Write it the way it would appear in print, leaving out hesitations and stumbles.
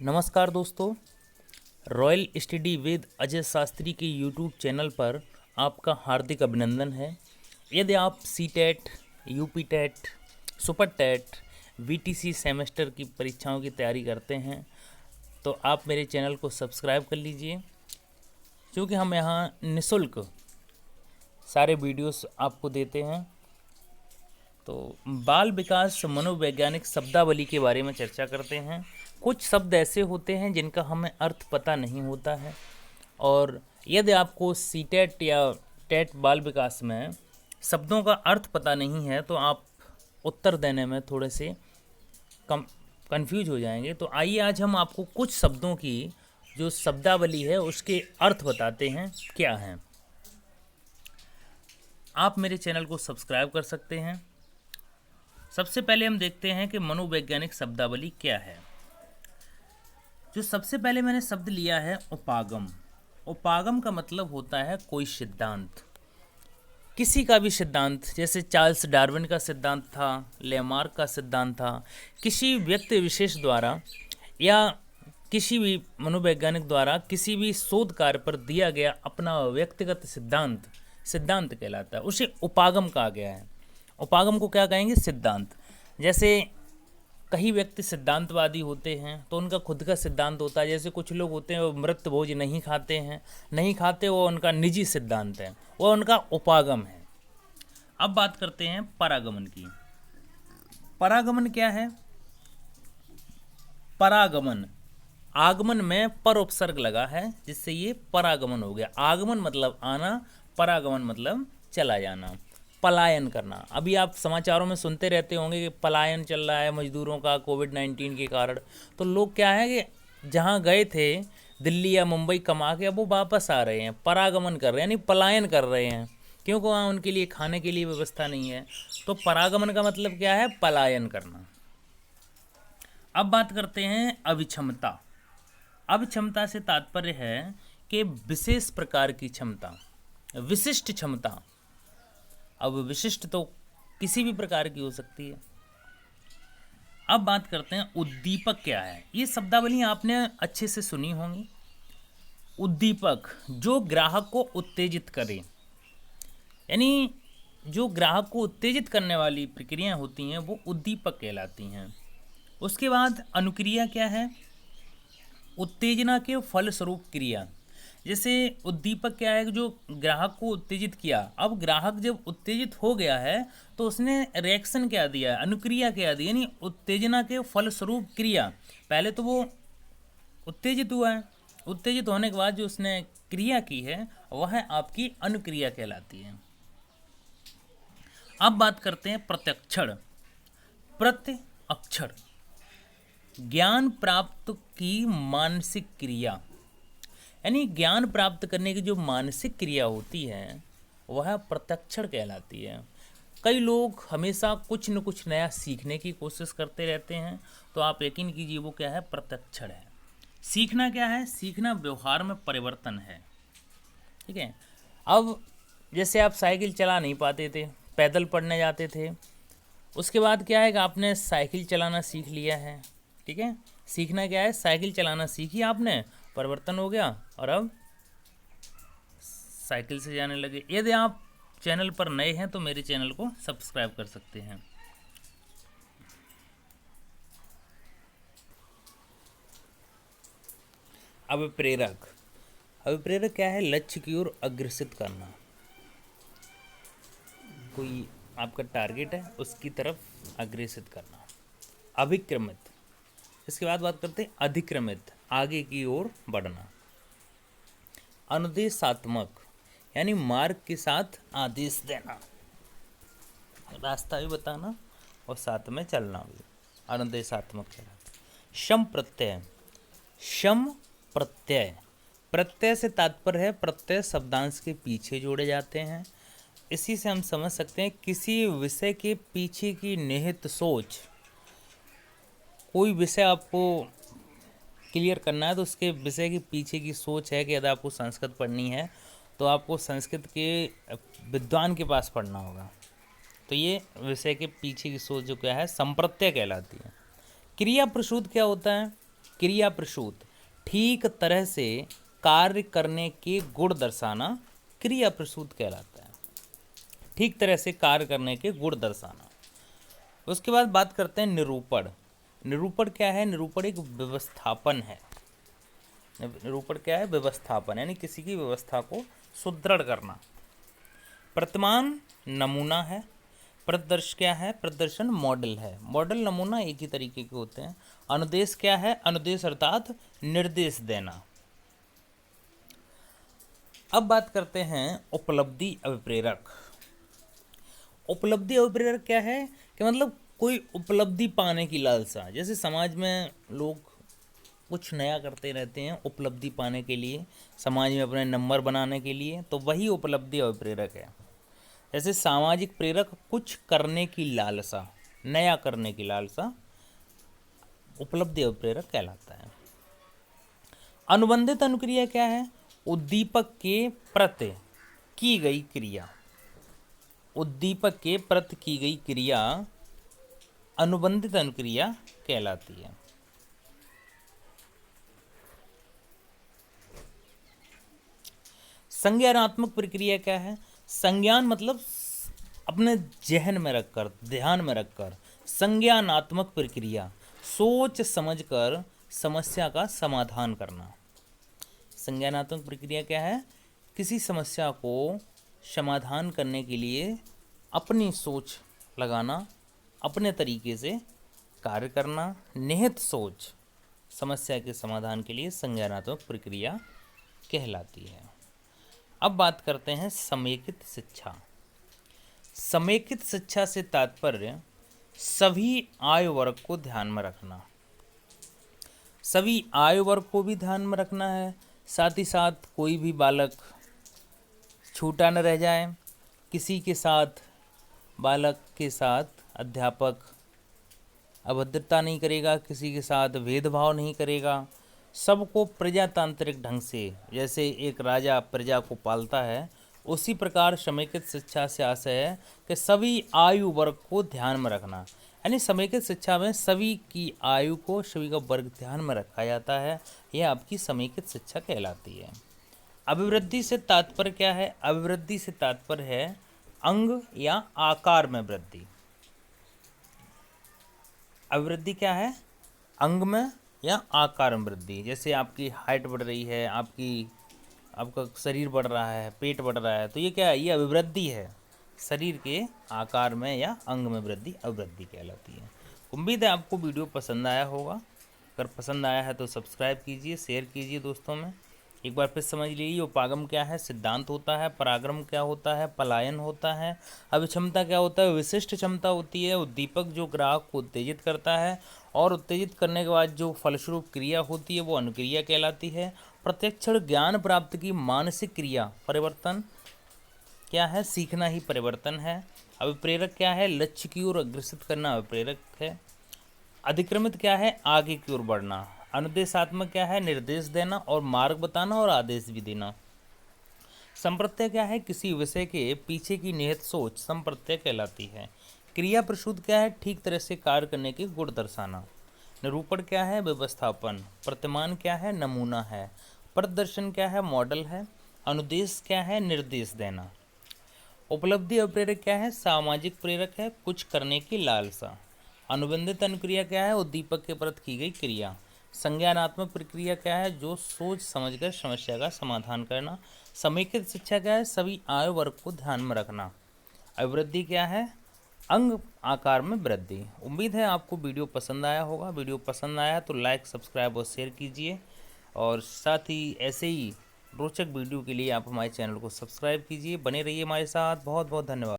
नमस्कार दोस्तों, royal study with Ajay Shastri के यूट्यूब चैनल पर आपका हार्दिक अभिनंदन है। यदि आप C TET, UP TET, super TET, VTC semester की परीक्षाओं की तैयारी करते हैं तो आप मेरे चैनल को सब्सक्राइब कर लीजिए, क्योंकि हम यहाँ निःशुल्क सारे वीडियोस आपको देते हैं। तो बाल विकास मनोवैज्ञानिक शब्दावली के बारे में चर्चा करते हैं। कुछ शब्द ऐसे होते हैं जिनका हमें अर्थ पता नहीं होता है, और यदि आपको सी टेट या टेट बाल विकास में शब्दों का अर्थ पता नहीं है तो आप उत्तर देने में थोड़े से कंफ्यूज हो जाएंगे। तो आइए आज हम आपको कुछ शब्दों की जो शब्दावली है उसके अर्थ बताते हैं क्या हैं। आप मेरे चैनल को सब्सक्राइब कर सकते हैं। सबसे पहले हम देखते हैं कि मनोवैज्ञानिक शब्दावली क्या है। जो सबसे पहले मैंने शब्द लिया है उपागम। उपागम का मतलब होता है कोई सिद्धांत, किसी का भी सिद्धांत, जैसे चार्ल्स डार्विन का सिद्धांत था, लेमार्क का सिद्धांत था। किसी व्यक्ति विशेष द्वारा या किसी भी मनोवैज्ञानिक द्वारा किसी भी शोध कार्य पर दिया गया अपना व्यक्तिगत सिद्धांत कहलाता है, उसे उपागम कहा गया है। उपागम को क्या कहेंगे? सिद्धांत। जैसे कई व्यक्ति सिद्धांतवादी होते हैं तो उनका खुद का सिद्धांत होता है। जैसे कुछ लोग होते हैं वो मृत भोज नहीं खाते, वो उनका निजी सिद्धांत है, वो उनका उपागम है। अब बात करते हैं परागमन की। परागमन क्या है? परागमन, आगमन में पर उपसर्ग लगा है जिससे ये परागमन हो गया। आगमन मतलब आना, परागमन मतलब चला जाना, पलायन करना। अभी आप समाचारों में सुनते रहते होंगे कि पलायन चल रहा है मजदूरों का कोविड-19 के कारण। तो लोग क्या है कि जहां गए थे दिल्ली या मुंबई कमा के, अब वो वापस आ रहे हैं, परागमन कर रहे हैं, यानी पलायन कर रहे हैं, क्योंकि वहाँ उनके लिए खाने के लिए व्यवस्था नहीं है। तो परागमन का मतलब क्या है? पलायन करना। अब बात करते हैं अभिक्षमता। अभिक्षमता से तात्पर्य है कि विशेष प्रकार की क्षमता, विशिष्ट क्षमता। अब विशिष्ट तो किसी भी प्रकार की हो सकती है। अब बात करते हैं उद्दीपक क्या है। ये शब्दावली आपने अच्छे से सुनी होंगी। उद्दीपक जो ग्राहक को उत्तेजित करे, यानी जो ग्राहक को उत्तेजित करने वाली प्रक्रियाएं होती हैं वो उद्दीपक कहलाती हैं। उसके बाद अनुक्रिया क्या है? उत्तेजना के फलस्वरूप क्रिया। जैसे उद्दीपक क्या है? जो ग्राहक को उत्तेजित किया। अब ग्राहक जब उत्तेजित हो गया है तो उसने रिएक्शन क्या दिया? अनुक्रिया क्या दी, यानी उत्तेजना के फलस्वरूप क्रिया। पहले तो वो उत्तेजित हुआ है, उत्तेजित होने के बाद जो उसने क्रिया की है वह आपकी अनुक्रिया कहलाती है। अब बात करते हैं प्रत्यक्षण। प्रत्यक्षण ज्ञान प्राप्त की मानसिक क्रिया, यानी ज्ञान प्राप्त करने की जो मानसिक क्रिया होती है वह प्रत्यक्षण कहलाती है। कई लोग हमेशा कुछ न कुछ नया सीखने की कोशिश करते रहते हैं, तो आप यकीन कीजिए वो क्या है? प्रत्यक्षण है। सीखना क्या है? सीखना व्यवहार में परिवर्तन है। ठीक है। अब जैसे आप साइकिल चला नहीं पाते थे, पैदल पढ़ने जाते थे, उसके बाद क्या है कि आपने साइकिल चलाना सीख लिया है। ठीक है। सीखना क्या है? साइकिल चलाना सीखी आपने, परिवर्तन हो गया और अब साइकिल से जाने लगे। यदि आप चैनल पर नए हैं तो मेरे चैनल को सब्सक्राइब कर सकते हैं। अभिप्रेरक। अभिप्रेरक क्या है? लक्ष्य की ओर अग्रसित करना। कोई आपका टारगेट है, उसकी तरफ अग्रसित करना। अभिक्रमित। इसके बाद बात करते हैं अधिक्रमित, आगे की ओर बढ़ना। अनुदेशात्मक, यानी मार्ग के साथ आदेश देना, रास्ता भी बताना और साथ में चलना भी अनुदेशात्मक कहलाता है। शम प्रत्यय। शम प्रत्यय, प्रत्यय से तात्पर्य है प्रत्यय शब्दांश के पीछे जोड़े जाते हैं। इसी से हम समझ सकते हैं किसी विषय के पीछे की निहित सोच। कोई विषय आपको क्लियर करना है तो उसके विषय के पीछे की सोच है कि यदि आपको संस्कृत पढ़नी है तो आपको संस्कृत के विद्वान के पास पढ़ना होगा। तो ये विषय के पीछे की सोच जो क्या है? संप्रत्यय कहलाती है। क्रिया प्रसूत क्या होता है? क्रिया प्रसूत, ठीक तरह से कार्य करने के गुण दर्शाना क्रिया प्रसूत कहलाता है। ठीक तरह से कार्य करने के गुण दर्शाना। उसके बाद बात करते हैं निरूपण। निरूपण क्या है? निरूपण एक व्यवस्थापन है। निरूपण क्या है? व्यवस्थापन, यानी किसी की व्यवस्था को सुदृढ़ करना। प्रतिमान नमूना है। प्रदर्श क्या है? प्रदर्शन मॉडल है। मॉडल नमूना एक ही तरीके के होते हैं। अनुदेश क्या है? अनुदेश अर्थात निर्देश देना। अब बात करते हैं उपलब्धि अभिप्रेरक। उपलब्धि अभिप्रेरक क्या है? कि मतलब कोई उपलब्धि पाने की लालसा। जैसे समाज में लोग कुछ नया करते रहते हैं उपलब्धि पाने के लिए, समाज में अपने नंबर बनाने के लिए, तो वही उपलब्धि अभिप्रेरक है। जैसे सामाजिक प्रेरक कुछ करने की लालसा, नया करने की लालसा उपलब्धि अभिप्रेरक कहलाता है। अनुबंधित अनुक्रिया क्या है? उद्दीपक के प्रति की गई क्रिया। उद्दीपक के प्रति की गई क्रिया अनुबंधित अनुक्रिया कहलाती है। संज्ञानात्मक प्रक्रिया क्या है? संज्ञान मतलब अपने जहन में रखकर, ध्यान में रखकर। संज्ञानात्मक प्रक्रिया सोच समझकर समस्या का समाधान करना। संज्ञानात्मक प्रक्रिया क्या है? किसी समस्या को समाधान करने के लिए अपनी सोच लगाना, अपने तरीके से कार्य करना। निहित सोच समस्या के समाधान के लिए संज्ञानात्मक प्रक्रिया कहलाती है। अब बात करते हैं समेकित शिक्षा। समेकित शिक्षा से तात्पर्य सभी आयु वर्ग को ध्यान में रखना। सभी आयु वर्ग को भी ध्यान में रखना है, साथ ही साथ कोई भी बालक छूटा न रह जाए। किसी के साथ, बालक के साथ अध्यापक अभद्रता नहीं करेगा, किसी के साथ भेदभाव नहीं करेगा। सबको प्रजातांत्रिक ढंग से, जैसे एक राजा प्रजा को पालता है, उसी प्रकार समेकित शिक्षा से आशय है कि सभी आयु वर्ग को ध्यान में रखना। यानी समेकित शिक्षा में सभी की आयु को, सभी का वर्ग ध्यान में रखा जाता है। यह आपकी समेकित शिक्षा कहलाती है। अभिवृद्धि से तात्पर्य क्या है? अभिवृद्धि से तात्पर्य है अंग या आकार में वृद्धि। अभिवृद्धि क्या है? अंग में या आकार में वृद्धि। जैसे आपकी हाइट बढ़ रही है, आपका शरीर बढ़ रहा है, पेट बढ़ रहा है, तो ये क्या है? ये अभिवृद्धि है। शरीर के आकार में या अंग में वृद्धि अभिवृद्धि कहलाती है। उम्मीद है आपको वीडियो पसंद आया होगा। अगर पसंद आया है तो सब्सक्राइब कीजिए, शेयर कीजिए दोस्तों में। एक बार फिर समझ लीजिए, उपागम क्या है, सिद्धांत होता है, परागम क्या होता है, पलायन होता है, अभिक्षमता क्या होता है, विशिष्ट क्षमता होती है, उद्दीपक जो ग्राहक को उत्तेजित करता है, और उत्तेजित करने के बाद जो फलस्वरूप क्रिया होती है वो अनुक्रिया कहलाती है। प्रत्यक्षण ज्ञान प्राप्ति की मानसिक क्रिया परिवर्तन क्या है? सीखना ही परिवर्तन है। अभिप्रेरक क्या है? लक्ष्य की ओर अग्रसित करना अभिप्रेरक है। अधिक्रमित क्या है? आगे की ओर बढ़ना। अनुदेशात्मक क्या है? निर्देश देना और मार्ग बताना और आदेश भी देना। संप्रत्यय क्या है? किसी विषय के पीछे की निहित सोच संप्रत्यय कहलाती है। क्रिया प्रसूत क्या है? ठीक तरह से कार्य करने के गुण दर्शाना। निरूपण क्या है? व्यवस्थापन। प्रतिमान क्या है? नमूना है। प्रदर्शन क्या है? मॉडल है। अनुदेश क्या है? निर्देश देना। उपलब्धि अभिप्रेरक क्या है? सामाजिक प्रेरक है, कुछ करने की लालसा। अनुबंधित अनुक्रिया क्या है? उद्दीपक के प्रति की गई क्रिया। संज्ञानात्मक प्रक्रिया क्या है? जो सोच समझकर समस्या का समाधान करना। समेकित शिक्षा क्या है? सभी आयु वर्ग को ध्यान में रखना। अभिवृद्धि क्या है? अंग आकार में वृद्धि। उम्मीद है आपको वीडियो पसंद आया होगा। वीडियो पसंद आया तो लाइक, सब्सक्राइब और शेयर कीजिए, और साथ ही ऐसे ही रोचक वीडियो के लिए आप हमारे चैनल को सब्सक्राइब कीजिए। बने रहिए हमारे साथ। बहुत बहुत धन्यवाद।